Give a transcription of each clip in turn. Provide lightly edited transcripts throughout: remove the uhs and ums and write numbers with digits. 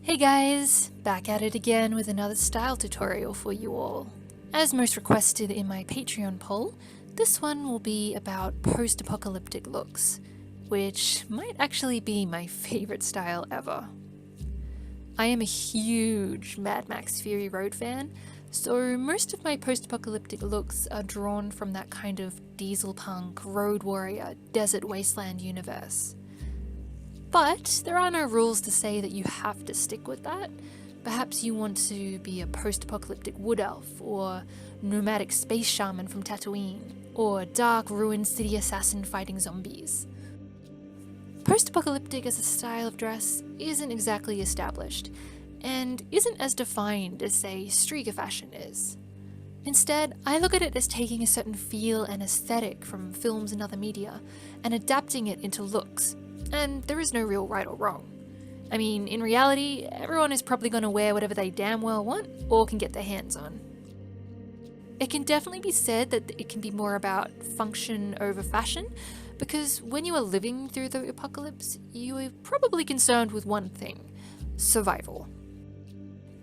Hey guys, back at it again with another style tutorial for you all. As most requested in my Patreon poll, this one will be about post-apocalyptic looks, which might actually be my favourite style ever. I am a huge Mad Max Fury Road fan, so most of my post-apocalyptic looks are drawn from that kind of diesel punk, road warrior, desert wasteland universe. But there are no rules to say that you have to stick with that. Perhaps you want to be a post-apocalyptic wood elf, or nomadic space shaman from Tatooine, or dark ruined city assassin fighting zombies. Post-apocalyptic as a style of dress isn't exactly established, and isn't as defined as, say, streaker fashion is. Instead, I look at it as taking a certain feel and aesthetic from films and other media, and adapting it into looks. And there is no real right or wrong. I mean, in reality, everyone is probably going to wear whatever they damn well want or can get their hands on. It can definitely be said that it can be more about function over fashion, because when you are living through the apocalypse, you are probably concerned with one thing: survival.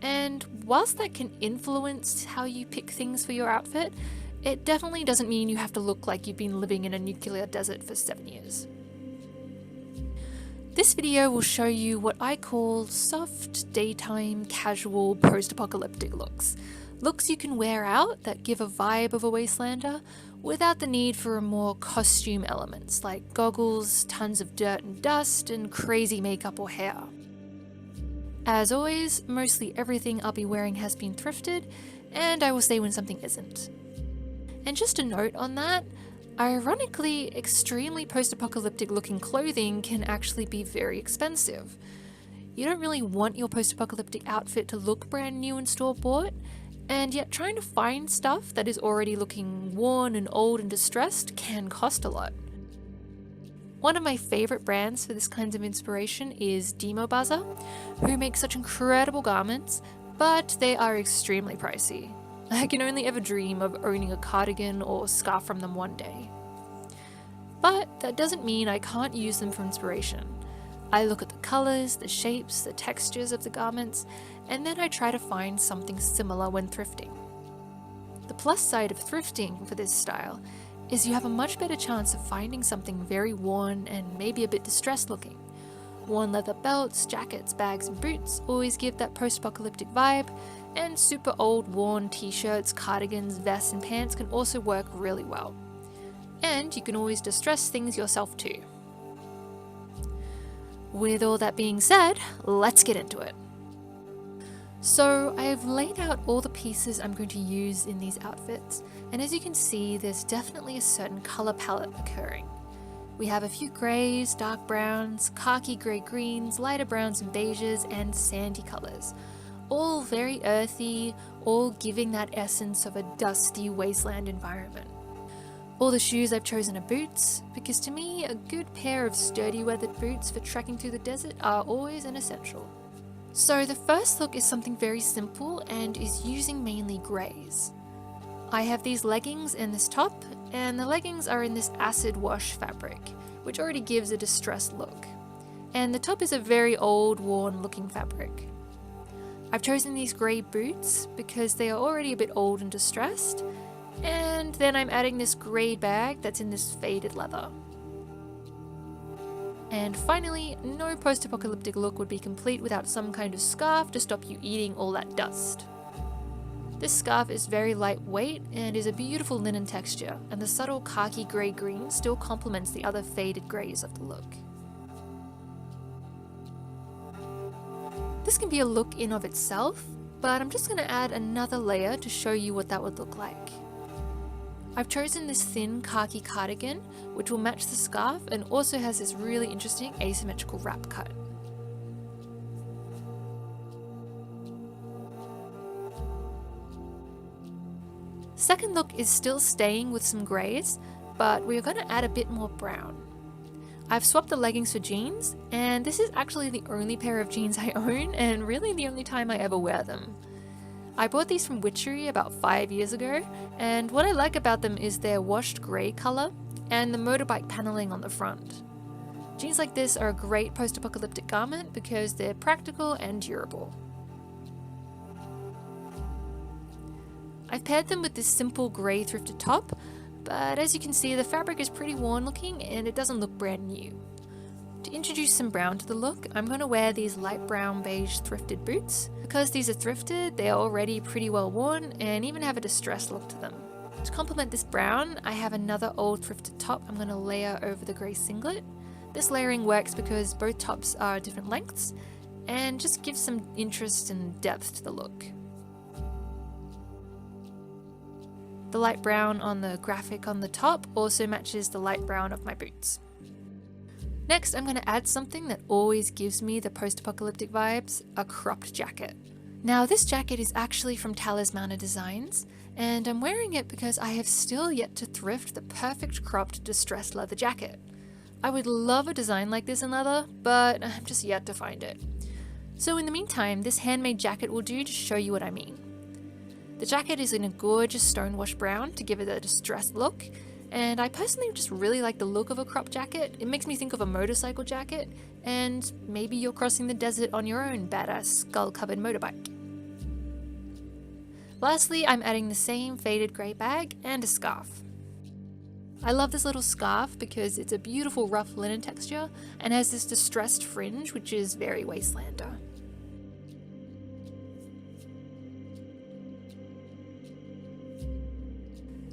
And whilst that can influence how you pick things for your outfit, it definitely doesn't mean you have to look like you've been living in a nuclear desert for 7 years. This video will show you what I call soft, daytime, casual, post-apocalyptic looks. Looks you can wear out that give a vibe of a wastelander without the need for a more costume elements like goggles, tons of dirt and dust, and crazy makeup or hair. As always, mostly everything I'll be wearing has been thrifted, and I will say when something isn't. And just a note on that, ironically, extremely post-apocalyptic looking clothing can actually be very expensive. You don't really want your post-apocalyptic outfit to look brand new and store-bought, and yet trying to find stuff that is already looking worn and old and distressed can cost a lot. One of my favourite brands for this kind of inspiration is Demo Buzzer, who make such incredible garments, but they are extremely pricey. I can only ever dream of owning a cardigan or scarf from them one day. But that doesn't mean I can't use them for inspiration. I look at the colours, the shapes, the textures of the garments, and then I try to find something similar when thrifting. The plus side of thrifting for this style is you have a much better chance of finding something very worn and maybe a bit distressed looking. Worn leather belts, jackets, bags and boots always give that post-apocalyptic vibe, and super old worn t-shirts, cardigans, vests and pants can also work really well. And you can always distress things yourself too. With all that being said, let's get into it. So I've laid out all the pieces I'm going to use in these outfits, and as you can see, there's definitely a certain colour palette occurring. We have a few greys, dark browns, khaki grey greens, lighter browns and beiges, and sandy colours. All very earthy, all giving that essence of a dusty wasteland environment. All the shoes I've chosen are boots, because to me a good pair of sturdy weathered boots for trekking through the desert are always an essential. So the first look is something very simple and is using mainly greys. I have these leggings and this top, and the leggings are in this acid wash fabric, which already gives a distressed look. And the top is a very old, worn looking fabric. I've chosen these grey boots because they are already a bit old and distressed, and then I'm adding this grey bag that's in this faded leather. And finally, no post-apocalyptic look would be complete without some kind of scarf to stop you eating all that dust. This scarf is very lightweight and is a beautiful linen texture, and the subtle khaki grey green still complements the other faded greys of the look. This can be a look in of itself, but I'm just going to add another layer to show you what that would look like. I've chosen this thin khaki cardigan, which will match the scarf and also has this really interesting asymmetrical wrap cut. Second look is still staying with some greys, but we're going to add a bit more brown. I've swapped the leggings for jeans, and this is actually the only pair of jeans I own and really the only time I ever wear them. I bought these from Witchery about 5 years ago, and what I like about them is their washed grey colour and the motorbike panelling on the front. Jeans like this are a great post-apocalyptic garment because they're practical and durable. I've paired them with this simple grey thrifted top, but as you can see the fabric is pretty worn looking and it doesn't look brand new. To introduce some brown to the look, I'm going to wear these light brown beige thrifted boots. Because these are thrifted, they are already pretty well worn and even have a distressed look to them. To complement this brown, I have another old thrifted top I'm going to layer over the grey singlet. This layering works because both tops are different lengths and just gives some interest and depth to the look. The light brown on the graphic on the top also matches the light brown of my boots. Next, I'm going to add something that always gives me the post-apocalyptic vibes, a cropped jacket. Now this jacket is actually from Talismana Designs, and I'm wearing it because I have still yet to thrift the perfect cropped distressed leather jacket. I would love a design like this in leather, but I'm just yet to find it. So in the meantime, this handmade jacket will do to show you what I mean. The jacket is in a gorgeous stonewash brown to give it a distressed look, and I personally just really like the look of a crop jacket. It makes me think of a motorcycle jacket, and maybe you're crossing the desert on your own badass skull-covered motorbike. Lastly, I'm adding the same faded grey bag and a scarf. I love this little scarf because it's a beautiful rough linen texture and has this distressed fringe which is very Wastelander.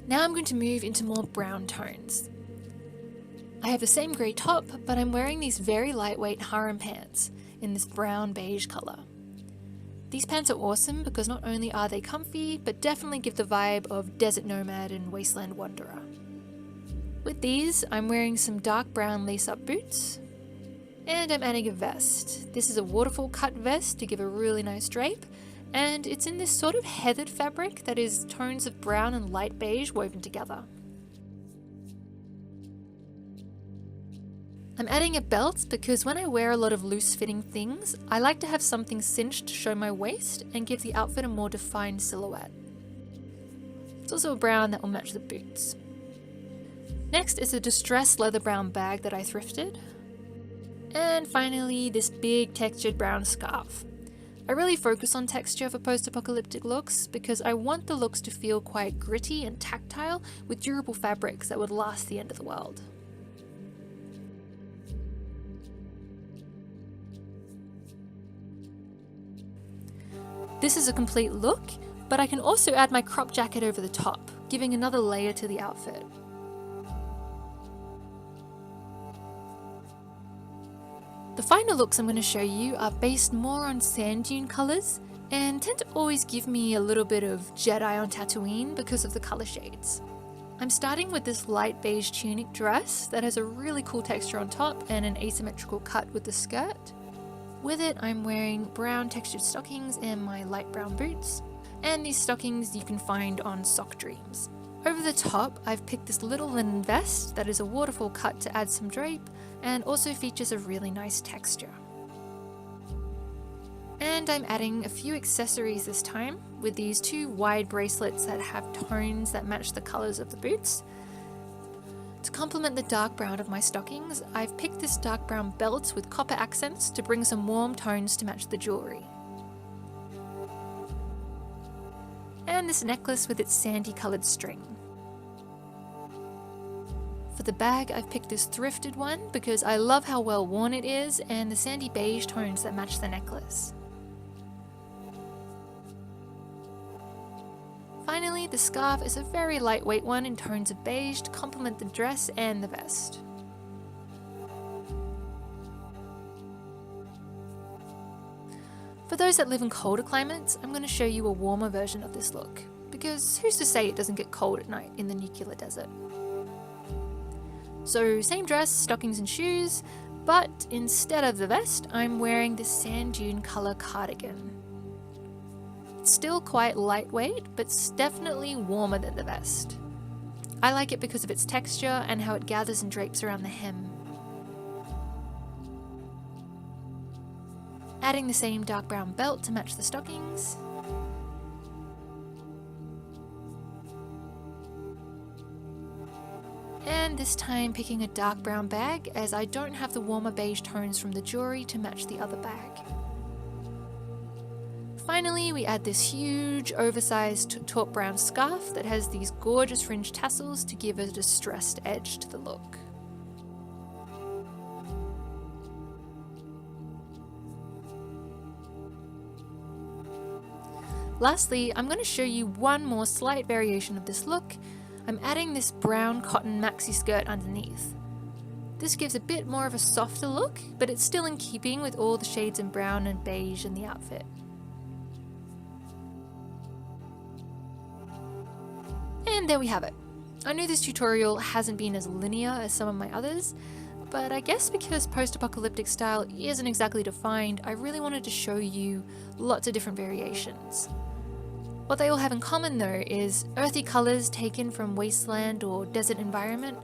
Now I'm going to move into more brown tones. I have the same grey top, but I'm wearing these very lightweight harem pants in this brown beige colour. These pants are awesome because not only are they comfy, but definitely give the vibe of desert nomad and wasteland wanderer. With these, I'm wearing some dark brown lace-up boots, and I'm adding a vest. This is a waterfall cut vest to give a really nice drape, and it's in this sort of heathered fabric that is tones of brown and light beige woven together. I'm adding a belt because when I wear a lot of loose-fitting things, I like to have something cinched to show my waist and give the outfit a more defined silhouette. It's also a brown that will match the boots. Next is a distressed leather brown bag that I thrifted. And finally, this big textured brown scarf. I really focus on texture for post-apocalyptic looks because I want the looks to feel quite gritty and tactile with durable fabrics that would last the end of the world. This is a complete look, but I can also add my crop jacket over the top, giving another layer to the outfit. The final looks I'm going to show you are based more on sand dune colours and tend to always give me a little bit of Jedi on Tatooine because of the colour shades. I'm starting with this light beige tunic dress that has a really cool texture on top and an asymmetrical cut with the skirt. With it, I'm wearing brown textured stockings and my light brown boots, and these stockings you can find on Sock Dreams. Over the top, I've picked this little linen vest that is a waterfall cut to add some drape and also features a really nice texture. And I'm adding a few accessories this time with these two wide bracelets that have tones that match the colours of the boots. To complement the dark brown of my stockings, I've picked this dark brown belt with copper accents to bring some warm tones to match the jewellery. And this necklace with its sandy coloured string. For the bag, I've picked this thrifted one because I love how well worn it is and the sandy beige tones that match the necklace. Finally, the scarf is a very lightweight one in tones of beige to complement the dress and the vest. For those that live in colder climates, I'm going to show you a warmer version of this look, because who's to say it doesn't get cold at night in the nuclear desert? So same dress, stockings and shoes, but instead of the vest, I'm wearing this sand dune colour cardigan. It's still quite lightweight, but it's definitely warmer than the vest. I like it because of its texture and how it gathers and drapes around the hem. Adding the same dark brown belt to match the stockings. And this time picking a dark brown bag as I don't have the warmer beige tones from the jewelry to match the other bag. Finally, we add this huge oversized taupe brown scarf that has these gorgeous fringe tassels to give a distressed edge to the look. Lastly, I'm going to show you one more slight variation of this look. I'm adding this brown cotton maxi skirt underneath. This gives a bit more of a softer look, but it's still in keeping with all the shades in brown and beige in the outfit. And there we have it. I know this tutorial hasn't been as linear as some of my others, but I guess because post-apocalyptic style isn't exactly defined, I really wanted to show you lots of different variations. What they all have in common though is earthy colours taken from wasteland or desert environment,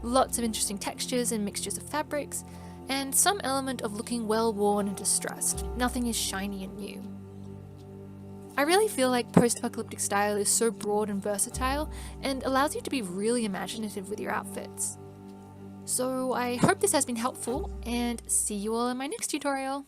lots of interesting textures and mixtures of fabrics, and some element of looking well worn and distressed. Nothing is shiny and new. I really feel like post-apocalyptic style is so broad and versatile and allows you to be really imaginative with your outfits. So I hope this has been helpful and see you all in my next tutorial.